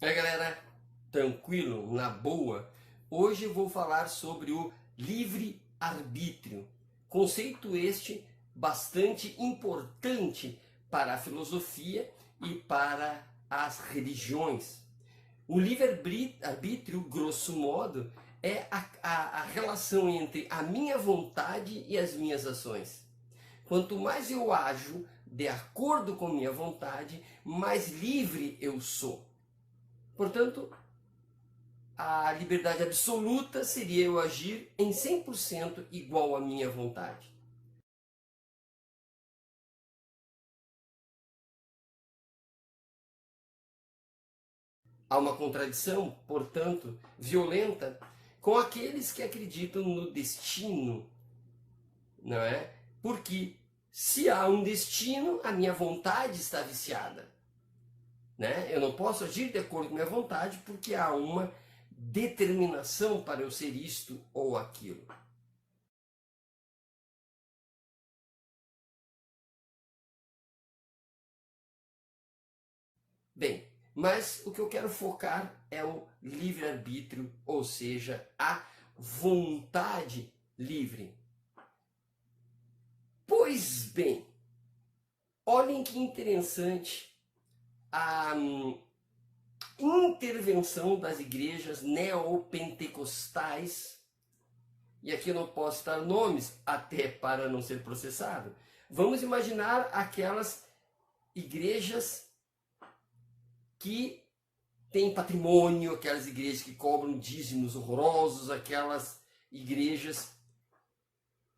E aí, galera, tranquilo, na boa? Hoje eu vou falar sobre o livre-arbítrio, conceito este bastante importante para a filosofia e para as religiões. O livre-arbítrio, grosso modo, é a relação entre a minha vontade e as minhas ações. Quanto mais eu ajo de acordo com minha vontade, mais livre eu sou. Portanto, a liberdade absoluta seria eu agir em 100% igual à minha vontade. Há uma contradição, portanto, violenta com aqueles que acreditam no destino, não é? Porque se há um destino, a minha vontade está viciada, né? Eu não posso agir de acordo com a minha vontade porque há uma determinação para eu ser isto ou aquilo. Bem, mas o que eu quero focar é o livre-arbítrio, ou seja, a vontade livre. Pois bem, olhem que interessante a intervenção das igrejas neopentecostais, e aqui eu não posso dar nomes, até para não ser processado. Vamos imaginar aquelas igrejas que têm patrimônio, aquelas igrejas que cobram dízimos horrorosos, aquelas igrejas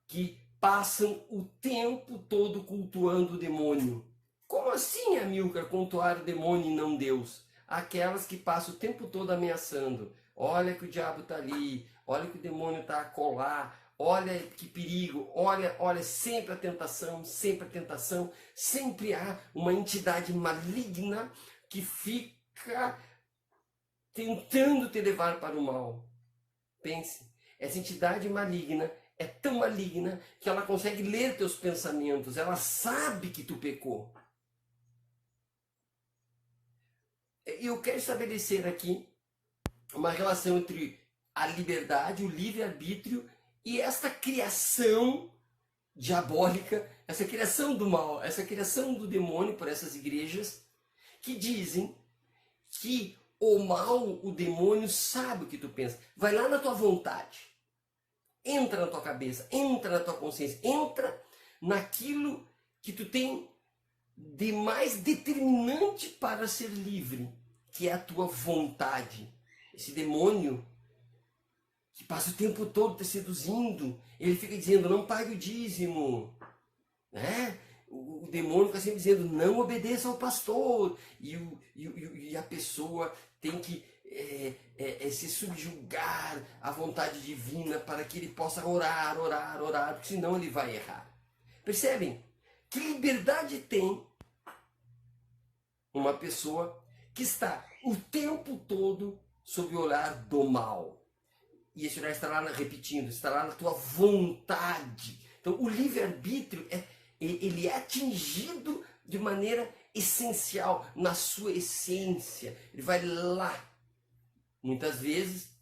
que passam o tempo todo cultuando o demônio. Como assim, Amilcar, cultuar o demônio e não Deus? Aquelas que passam o tempo todo ameaçando. Olha que o diabo está ali, olha que o demônio está a colar, olha que perigo, olha sempre a tentação, sempre a tentação, sempre há uma entidade maligna que fica tentando te levar para o mal. Pense, essa entidade maligna é tão maligna que ela consegue ler teus pensamentos, ela sabe que tu pecou. Eu quero estabelecer aqui uma relação entre a liberdade, o livre-arbítrio e esta criação diabólica, essa criação do mal, essa criação do demônio por essas igrejas que dizem que o mal, o demônio sabe o que tu pensa. Vai lá na tua vontade. Entra na tua cabeça, entra na tua consciência, entra naquilo que tu tem de mais determinante para ser livre, que é a tua vontade. Esse demônio que passa o tempo todo te seduzindo, ele fica dizendo, não pague o dízimo, né? O demônio fica sempre dizendo, não obedeça ao pastor, e a pessoa tem que se subjugar à vontade divina para que ele possa orar, porque senão ele vai errar. Percebem? Que liberdade tem uma pessoa que está o tempo todo sob o olhar do mal? E esse olhar está lá, repetindo, está lá na tua vontade. Então o livre-arbítrio ele é atingido de maneira essencial, na sua essência. Ele vai lá. Muitas vezes,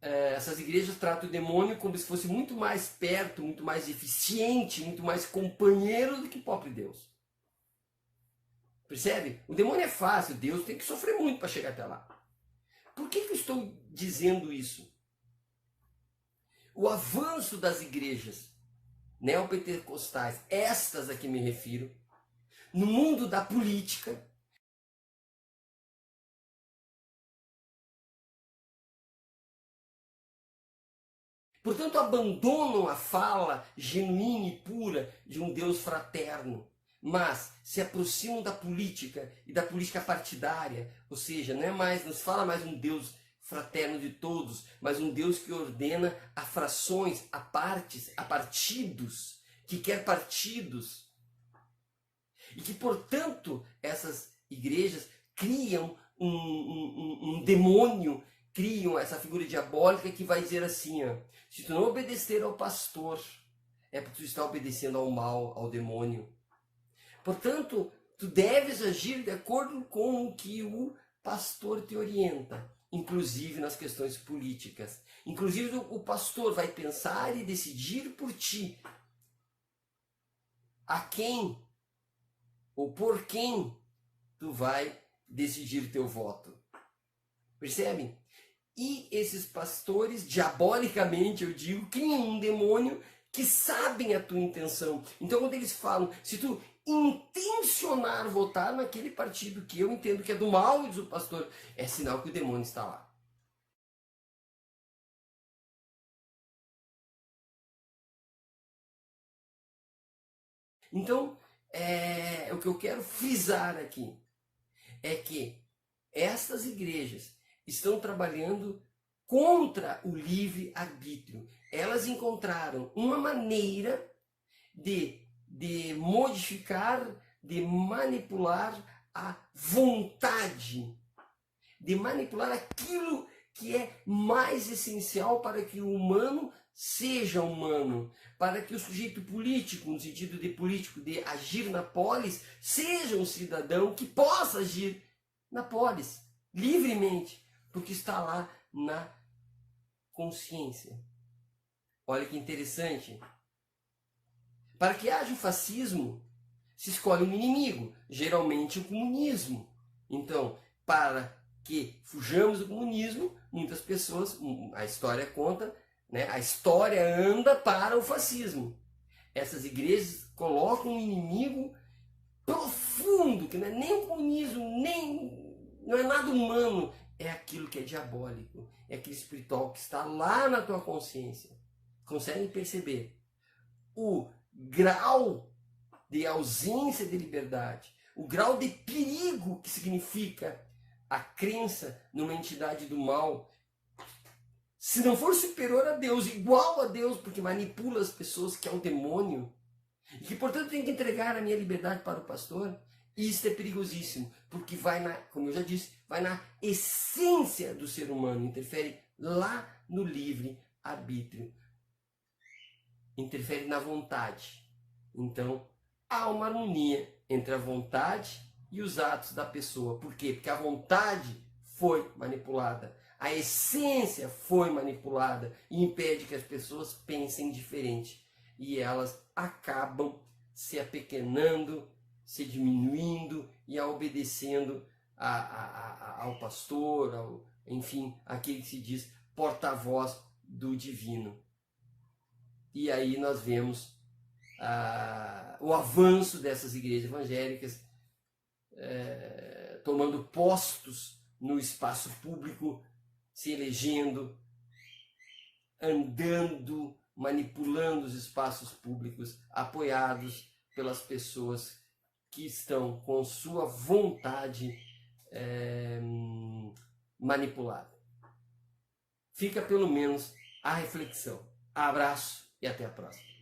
essas igrejas tratam o demônio como se fosse muito mais perto, muito mais eficiente, muito mais companheiro do que o próprio Deus. Percebe? O demônio é fácil, Deus tem que sofrer muito para chegar até lá. Por que eu estou dizendo isso? O avanço das igrejas neopentecostais, estas a que me refiro, no mundo da política, portanto abandonam a fala genuína e pura de um Deus fraterno, mas se aproximam da política e da política partidária, ou seja, não se fala mais um Deus fraterno de todos, mas um Deus que ordena a frações, a partes, a partidos, que quer partidos. E que, portanto, essas igrejas criam um demônio, criam essa figura diabólica que vai dizer assim, ó, se tu não obedecer ao pastor, é porque tu está obedecendo ao mal, ao demônio. Portanto, Tu deves agir de acordo com o que o pastor te orienta, inclusive nas questões políticas. Inclusive o pastor vai pensar e decidir por ti a quem ou por quem tu vai decidir teu voto. Percebem? E esses pastores, diabolicamente eu digo, criam um demônio que sabem a tua intenção. Então quando eles falam, se tu intencionar votar naquele partido que eu entendo que é do mal, diz o pastor, é sinal que o demônio está lá. Então, o que eu quero frisar aqui é que estas igrejas estão trabalhando contra o livre-arbítrio. Elas encontraram uma maneira de modificar, de manipular a vontade, de manipular aquilo que é mais essencial para que o humano seja humano, para que o sujeito político, no sentido de político, de agir na polis, seja um cidadão que possa agir na polis, livremente, porque está lá na consciência. Olha que interessante. Para que haja o fascismo, se escolhe um inimigo, geralmente o comunismo. Então, para que fujamos do comunismo, muitas pessoas, a história conta, né, a história anda para o fascismo. Essas igrejas colocam um inimigo profundo, que não é nem o comunismo, não é nada humano, é aquilo que é diabólico, é aquele espiritual que está lá na tua consciência. Conseguem perceber o grau de ausência de liberdade, o grau de perigo que significa a crença numa entidade do mal, se não for superior a Deus, igual a Deus, porque manipula as pessoas, que é o demônio, e que, portanto, tem que entregar a minha liberdade para o pastor, isso é perigosíssimo, porque vai na, como eu já disse, vai na essência do ser humano, interfere lá no livre-arbítrio, interfere na vontade. Então, há uma harmonia entre a vontade e os atos da pessoa. Por quê? Porque a vontade foi manipulada, a essência foi manipulada e impede que as pessoas pensem diferente. E elas acabam se apequenando, se diminuindo e obedecendo ao pastor, enfim, aquele que se diz porta-voz do divino. E aí nós vemos o avanço dessas igrejas evangélicas tomando postos no espaço público, se elegendo, andando, manipulando os espaços públicos, apoiados pelas pessoas que estão com sua vontade manipulada. Fica pelo menos a reflexão. Abraço e até a próxima.